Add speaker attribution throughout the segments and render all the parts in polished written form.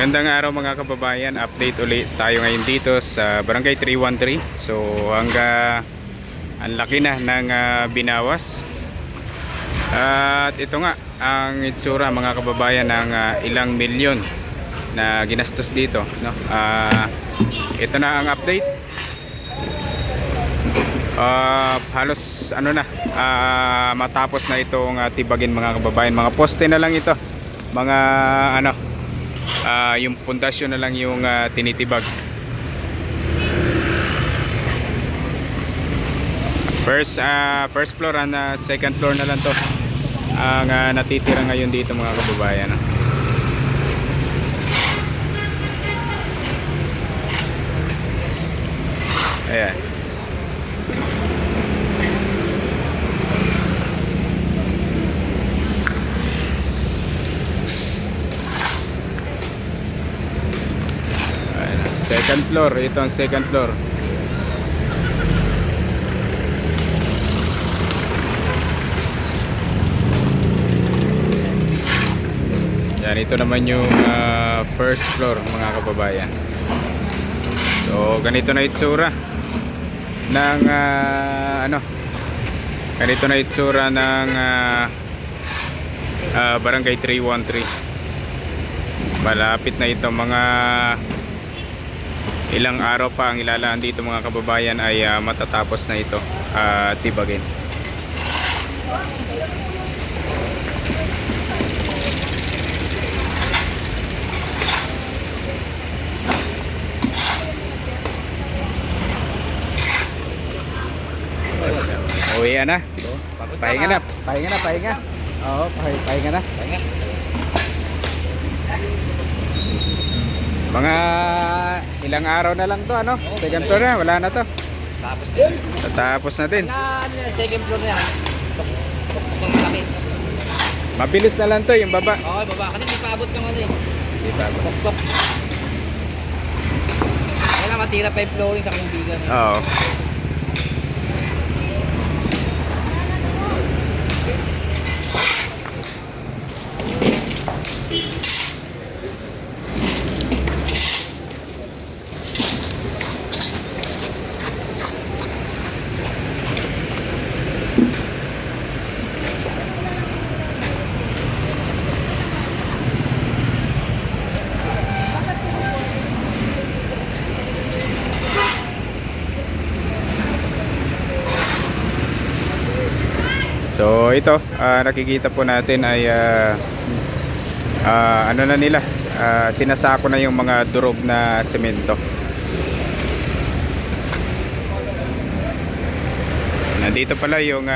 Speaker 1: Magandang araw mga kababayan, update ulit tayo ngayon dito sa Barangay 313. So hanggang ang laki na ng binawas. At ito nga ang itsura mga kababayan ng ilang milyon na ginastos dito, no? Ito na ang update. Halos matapos na itong tibagin mga kababayan. Mga poste na lang ito, mga yung pundasyon na lang yung tinitibag. First floor and second floor na lang to ang natitira ngayon dito mga kababayan. Ayan. Second floor, ito ang second floor. Yan, ito naman yung first floor mga kababayan. So ganito na itsura ng ganito na itsura ng Barangay 313. Malapit na ito, mga ilang araw pa ang ilalaan dito mga kababayan ay matatapos na ito tibagin. Uwi na. Pahinga na. Oo, pahinga na. Mga ilang araw na lang to, ano? Second floor na, wala na to. Tapos na din.
Speaker 2: Second floor na yan. Malaki.
Speaker 1: Mabilis na lang to, yung baba.
Speaker 2: Oo, baba. Kasi di paabot ng ano eh.
Speaker 1: Di pa ba?
Speaker 2: Tok-tok. Kaya matira pa yung flooring sa kanibigan.
Speaker 1: Oo. So ito, nakikita po natin ay sinasako na yung mga durog na semento. Nandito pala yung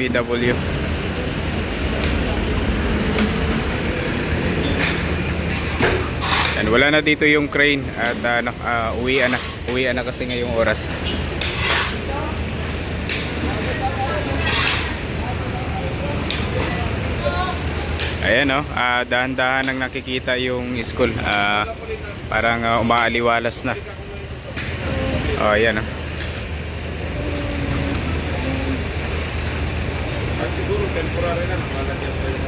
Speaker 1: PW. And wala na dito yung crane at uwian na kasi ngayong oras. Ayan dahan-dahan nang nakikita yung school, parang umaaliwalas na. Ayan siguro temporary na nakalagyan pa yun.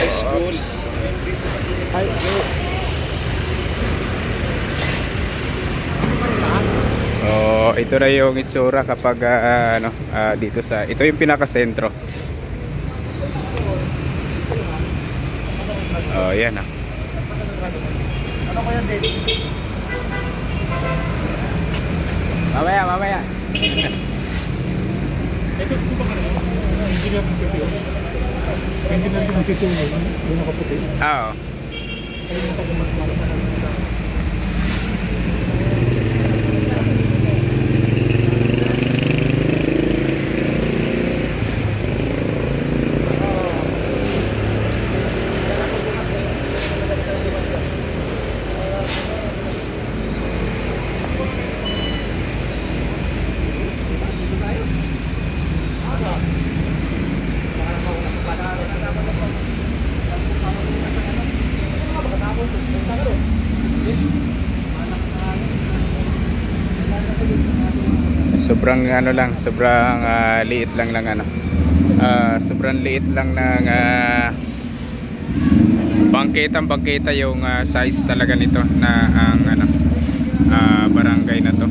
Speaker 1: High School. Ito na yung itsura kapag dito sa ito yung pinaka-sentro. Yan. Ano ko yan, David? Mamaya, mamaya.
Speaker 3: Ito sa pa kanina. Engineer ng CTO. Engineer ng CTO ngayon. Yung nakaputi.
Speaker 1: Oo.
Speaker 3: Ayun yung pag-umat-umat na lang.
Speaker 1: Sobrang ano lang, sobrang liit lang ano. Sobrang liit lang ng bangketa yung size talaga nito na ang ano barangay na to.